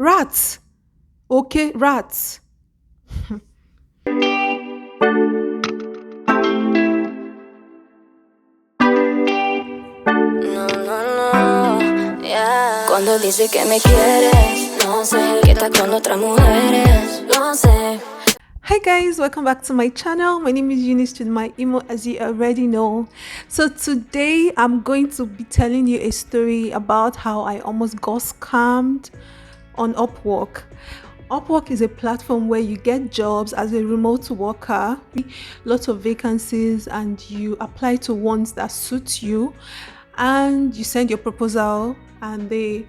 Rats. Okay, rats. No, no, no, yeah. Cuando dice que me quieres, no sé, que estás con otras mujeres, no sé. Hi guys, welcome back to my channel. My name is Eunice with my emo, as you already know. So today I'm going to be telling you a story about how I almost got scammed on Upwork. Upwork is a platform where you get jobs as a remote worker, lots of vacancies, and you apply to ones that suit you, and you send your proposal, and they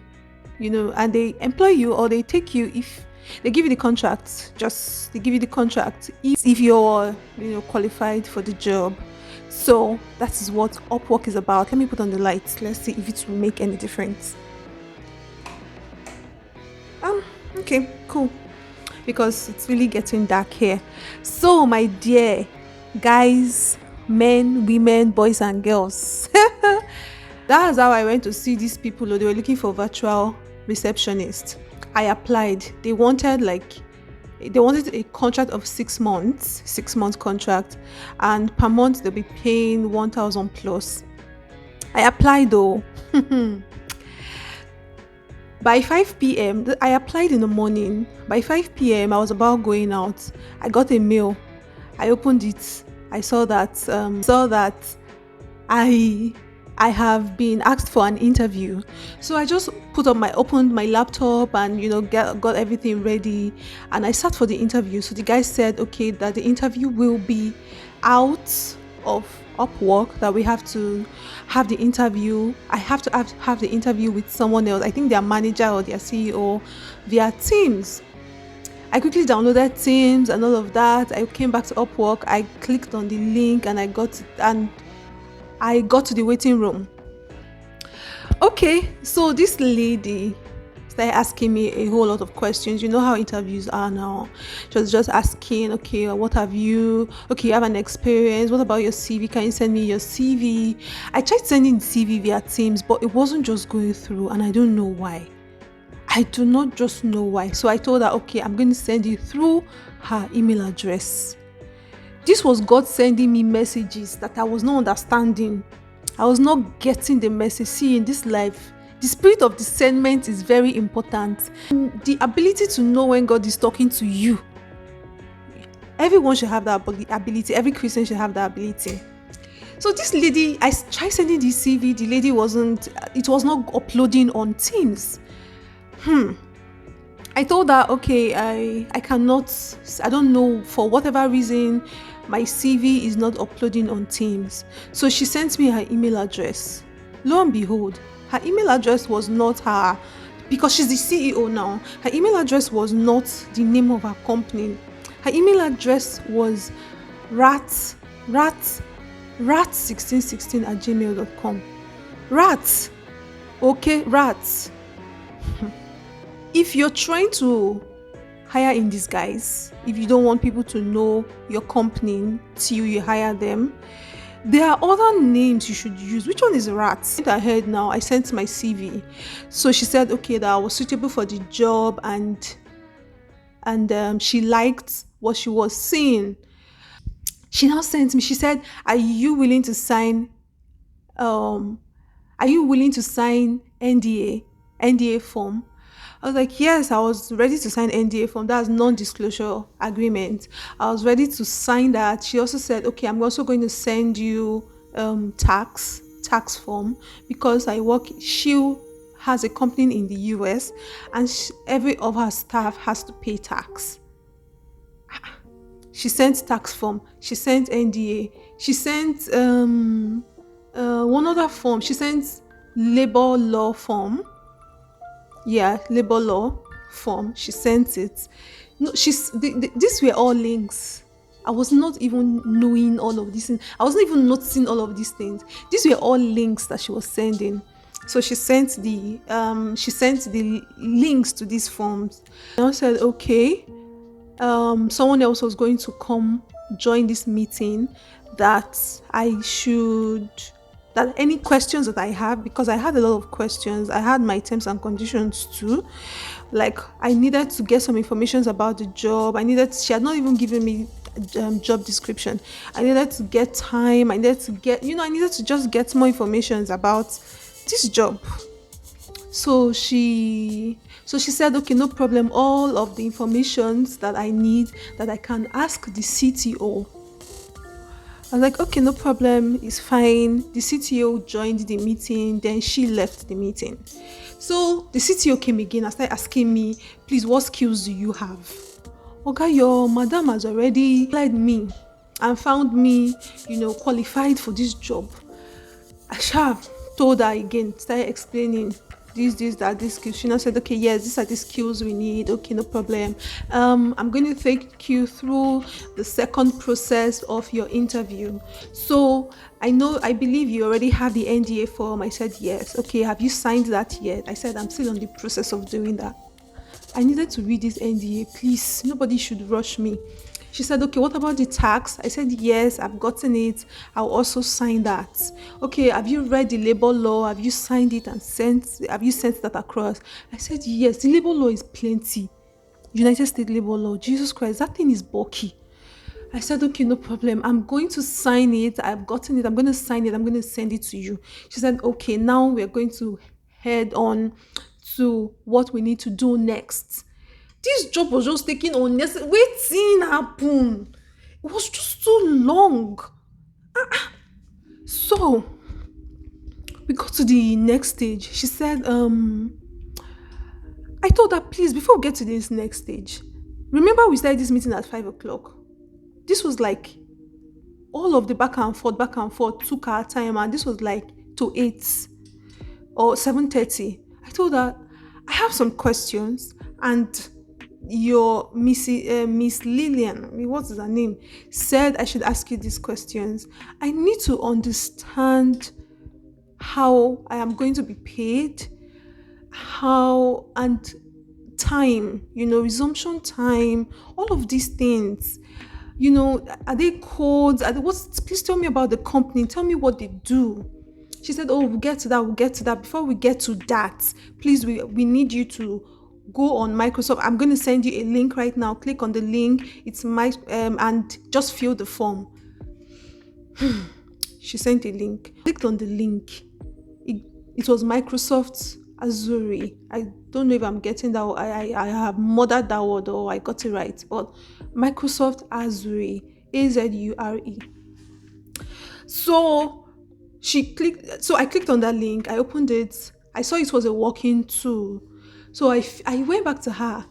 employ you, or they take you if they give you the contract. Just they give you the contract if you're qualified for the job. So that is what Upwork is about. Let me put on the lights. Let's see if it will make any difference. Okay, cool, because it's really getting dark here. So my dear guys, men, women, boys and girls, that's how I went to see these people. They were looking for virtual receptionist. I applied. They wanted a contract of 6 months, 6 month contract, and per month they'll be paying 1,000 plus. I applied though. By 5 p.m., I applied in the morning. By 5 p.m., I was about going out. I got a mail. I opened it. I saw that I I have been asked for an interview. So I just opened my laptop and got everything ready, and I sat for the interview. So the guy said, okay, that the interview will be out of Upwork, that we have to have the interview. I have to have the interview with someone else. I think their manager or their CEO via Teams. I quickly downloaded Teams and all of that. I came back to Upwork. I clicked on the link and I got to the waiting room. Okay, so this lady started asking me a whole lot of questions. You know how interviews are now. She was just asking, okay, you have an experience. What about your CV? Can you send me your CV? I tried sending the CV via Teams, but it wasn't just going through, and I don't know why. I do not just know why. So I told her, okay, I'm going to send it through her email address. This was God sending me messages that I was not understanding. I was not getting the message. See, in this life, the spirit of discernment is very important. The ability to know when God is talking to you. Everyone should have that ability. Every Christian should have that ability. So this lady, I tried sending the CV. The lady it was not uploading on Teams. I told her, okay, I don't know, for whatever reason, my CV is not uploading on Teams. So she sent me her email address. Lo and behold, her email address was not her, because she's the CEO now. Her email address was not the name of her company. Her email address was rat1616@gmail.com. Rats. Okay, rats. If you're trying to hire in disguise, if you don't want people to know your company till you hire them, there are other names you should use. Which one is rats? I heard now. I sent my CV. So she said, okay, that I was suitable for the job, and she liked what she was seeing. She now sent me. She said, "Are you willing to sign? Are you willing to sign NDA form?" I was like, yes, I was ready to sign NDA form. That's non-disclosure agreement. I was ready to sign that. She also said, okay, I'm also going to send you tax form, because she has a company in the US, and every of her staff has to pay tax. She sent tax form. She sent NDA. She sent one other form. She sent labor law form. Yeah, labor law form. She sent it. No, these were all links. I was not even knowing all of these things. I wasn't even noticing all of these things. These were all links that she was sending. So she sent the links to these forms. I said, okay, someone else was going to come join this meeting, that I should that any questions that I have, because I had a lot of questions, I had my terms and conditions too. Like I needed to get some information about the job. She had not even given me job description. I needed to get time. I needed to get, I needed to just get more information about this job. So she said, okay, no problem. All of the informations that I need, that I can ask the CTO. I was like, okay, no problem, it's fine. The CTO joined the meeting, then she left the meeting. So the CTO came again and started asking me, please, what skills do you have? Okay, your madam has already applied me and found me, qualified for this job. I sha told her again, started explaining this, that, this skills. She now said, okay, yes, these are the skills we need. Okay, no problem. I'm going to take you through the second process of your interview. So I believe you already have the NDA form. I said, yes. Okay, have you signed that yet? I said, I'm still on the process of doing that. I needed to read this NDA, please. Nobody should rush me. She said, okay, what about the tax? I said, yes, I've gotten it. I'll also sign that. Okay, have you read the labor law? Have you signed it and have you sent that across? I said, yes, the labor law is plenty. United States labor law. Jesus Christ, that thing is bulky. I said, okay, no problem. I'm going to sign it. I've gotten it. I'm going to sign it. I'm going to send it to you. She said, okay, now we're going to head on to what we need to do next. This job was just taking unnecessary. Waiting happen. It was just too long. So we got to the next stage. She said, I told her, please, before we get to this next stage, remember we started this meeting at 5 o'clock. This was like all of the back and forth took our time, and this was like to 8 or 7:30. I told her, I have some questions, and your Miss Lillian, what is her name, said I should ask you these questions. I need to understand how I am going to be paid, how, and time, resumption time, all of these things. Are they codes? Please tell me about the company. Tell me what they do. She said, oh, we'll get to that. Before we get to that, please, we need you to go on Microsoft. I'm going to send you a link right now. Click on the link. It's and just fill the form. She sent a link. Clicked on the link. It was Microsoft Azure. I don't know if I'm getting that. I have murdered that word or I got it right. But Microsoft Azure, Azure. So I clicked on that link. I opened it. I saw it was a working tool. So I went back to her.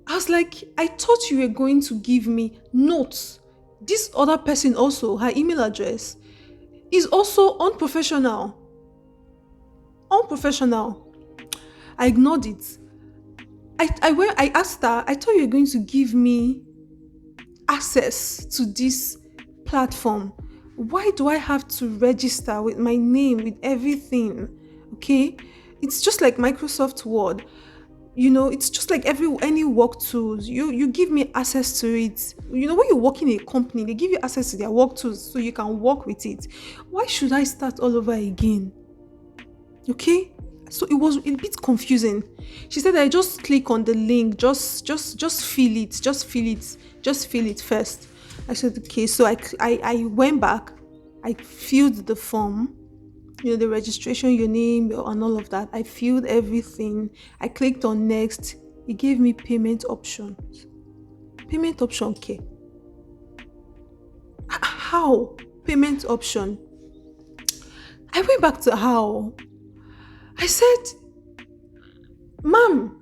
I was like, I thought you were going to give me notes. This other person also, her email address is also unprofessional. I ignored it. I asked her, I thought you were going to give me access to this platform. Why do I have to register with my name, with everything? Okay? It's just like Microsoft Word. It's just like any work tools. You give me access to it. When you work in a company, they give you access to their work tools so you can work with it. Why should I start all over again? Okay? So it was a bit confusing. She said, I just click on the link, just fill it first. I said, okay. So I went back, I filled the form, the registration, your name, and all of that. I filled everything. I clicked on next. It gave me payment options. Payment option, okay. How? Payment option. I went back to how. I said, ma'am,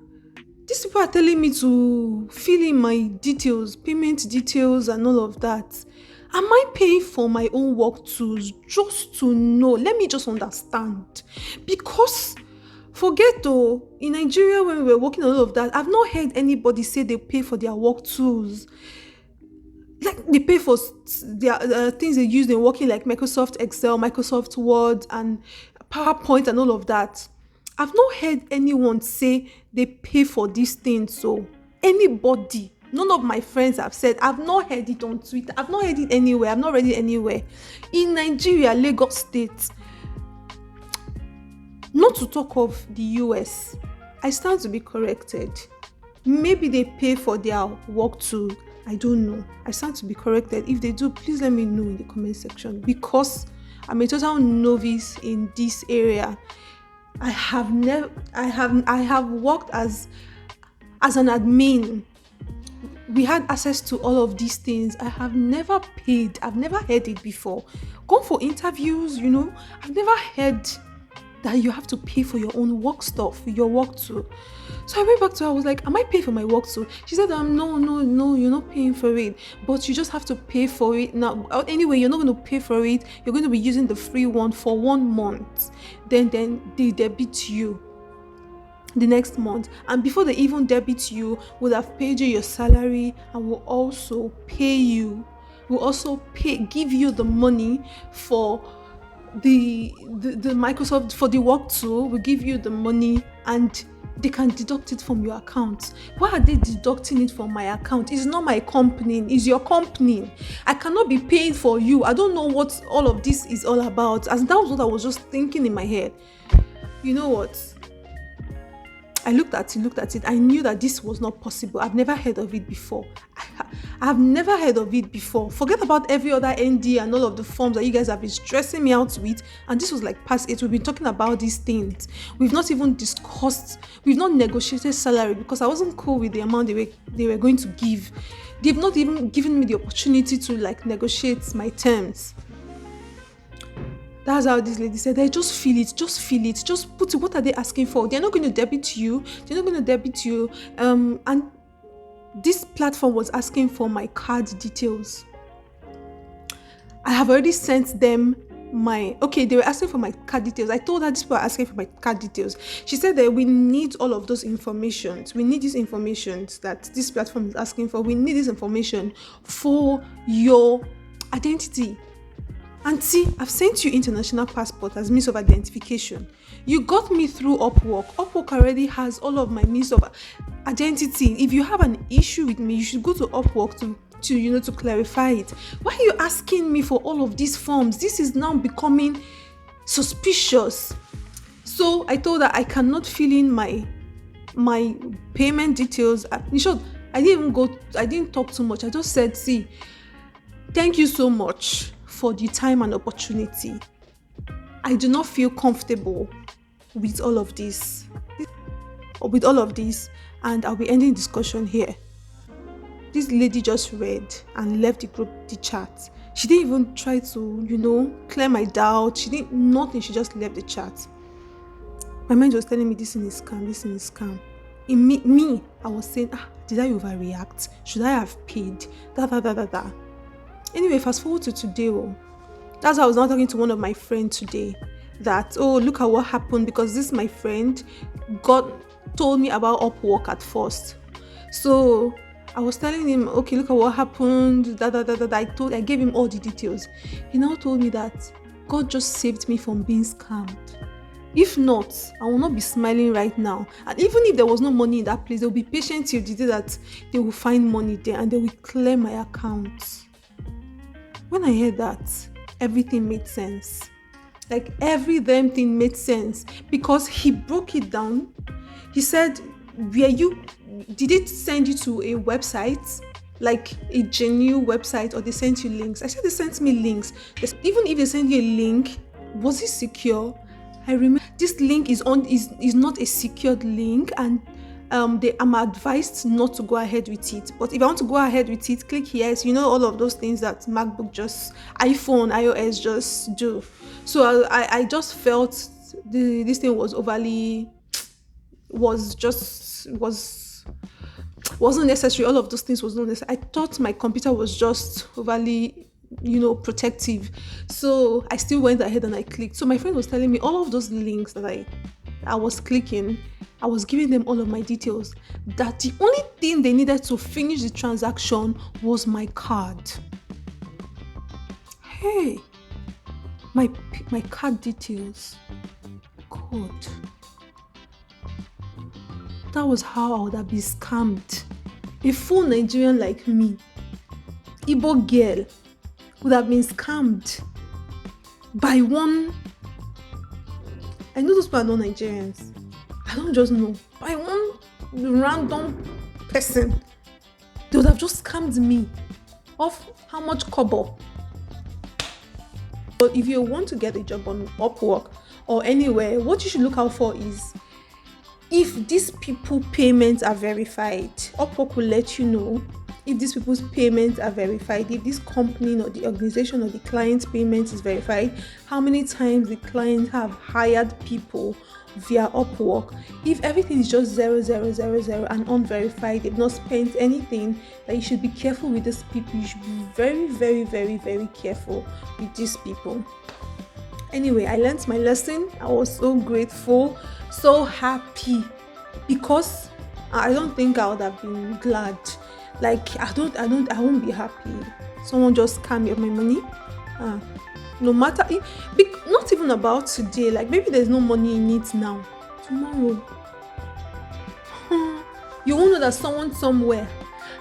these people are telling me to fill in my details, payment details and all of that. Am I paying for my own work tools just to know? Let me just understand. Because forget though, in Nigeria when we were working on all of that, I've not heard anybody say they pay for their work tools. Like they pay for their things they use in working, like Microsoft Excel, Microsoft Word, and PowerPoint and all of that. I've not heard anyone say they pay for these things. So anybody, None of my friends have said. I've not heard it on Twitter. I've not heard it anywhere. I've not read it anywhere. In Nigeria, Lagos State, not to talk of the US, I stand to be corrected. Maybe they pay for their work too. I don't know. I stand to be corrected. If they do, please let me know in the comment section, because I'm a total novice in this area. I have worked as an admin. We had access to all of these things. I have never paid. I've never heard it before. Gone for interviews, I've never heard that you have to pay for your own work stuff, your work too. So I went back to her. I was like, am I paying for my work too? She said, no, you're not paying for it, but you just have to pay for it now. Anyway, you're not going to pay for it. You're going to be using the free one for 1 month. Then they debit you the next month, and before they even debit you, would have paid you your salary, and will also give you the money for the Microsoft, for the work tool. Will give you the money, and they can deduct it from your account. Why are they deducting it from my account? It's not my company, it's your company. I cannot be paying for you. I don't know what all of this is all about, as that was what I was just thinking in my head. You know what? I looked at it. I knew that this was not possible. I've never heard of it before. I've never heard of it before. Forget about every other ND and all of the forms that you guys have been stressing me out with. And this was like past 8. We've been talking about these things. We've not even discussed. We've not negotiated salary, because I wasn't cool with the amount they were going to give. They've not even given me the opportunity to negotiate my terms. That's how this lady said, they just feel it, just put it. What are they asking for? They're not going to debit you. And this platform was asking for my card details. I have already sent them they were asking for my card details. I told her these people are asking for my card details. She said that we need all of those information. We need this information that this platform is asking for. We need this information for your identity. And see, I've sent you international passport as means of identification. You got me through Upwork. Upwork already has all of my means of identity. If you have an issue with me, you should go to Upwork to clarify it. Why are you asking me for all of these forms? This is now becoming suspicious. So I told her I cannot fill in my payment details. In short, I didn't talk too much. I just said, see, thank you so much for the time and opportunity. I do not feel comfortable with all of this, and I'll be ending discussion here. This lady just read and left the chat. She didn't even try to, clear my doubt. She did nothing. She just left the chat. My mind was telling me this thing is scam. In me, I was saying, did I overreact? Should I have paid? Da. Anyway, fast forward to today. That's how I was now talking to one of my friends today. That, look at what happened, because this my friend told me about Upwork at first. So I was telling him, okay, look at what happened. I gave him all the details. He now told me that God just saved me from being scammed. If not, I will not be smiling right now. And even if there was no money in that place, they will be patient till the day that they will find money there, and they will clear my account. When I heard that, everything made sense. Every damn thing made sense, because he broke it down. He said, did it send you to a website, like a genuine website, or they sent you links? I said they sent me links. Even if they send you a link, was it secure? I remember this link is not a secured link, and I'm advised not to go ahead with it. But if I want to go ahead with it, click here. So all of those things that MacBook iPhone, iOS just do. So I just felt this thing was wasn't necessary. All of those things was not necessary. I thought my computer was just overly protective. So I still went ahead and I clicked. So my friend was telling me all of those links that I was clicking, I was giving them all of my details, that the only thing they needed to finish the transaction was my card. Hey, my card details. God. That was how I would have been scammed. A full Nigerian like me, Igbo girl, would have been scammed by one. I know those people are not Nigerians. I don't just know. By one random person. They would have just scammed me of how much kobo. But if you want to get a job on Upwork or anywhere, what you should look out for is if these people payments are verified. Upwork will let you know if these people's payments are verified, if this company or the organization or the client's payment is verified, how many times the client have hired people via Upwork. If everything is just 0, 0, 0, 0 and unverified, they've not spent anything, that you should be careful with these people. You should be very, very, very, very careful with these people. Anyway, I learned my lesson. I was so grateful, so happy, because I don't think I would have been glad. Like I won't be happy. Someone just scam me of my money. No matter not even about today. Like maybe there's no money in it now. Tomorrow, you won't know that someone somewhere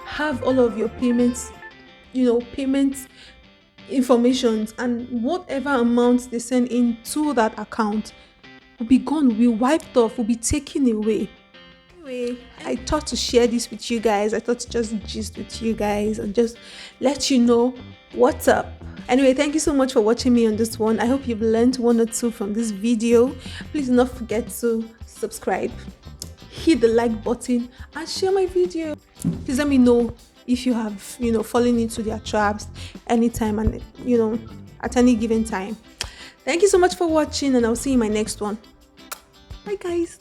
have all of your payments, payments informations, and whatever amount they send into that account will be gone, will be wiped off, will be taken away. Anyway, I thought to share this with you guys. I thought to just gist with you guys and just let you know what's up. Anyway, thank you so much for watching me on this one. I hope you've learned one or two from this video. Please do not forget to subscribe, hit the like button, and share my video. Please let me know if you have fallen into their traps anytime and at any given time. Thank you so much for watching, and I'll see you in my next one. Bye guys.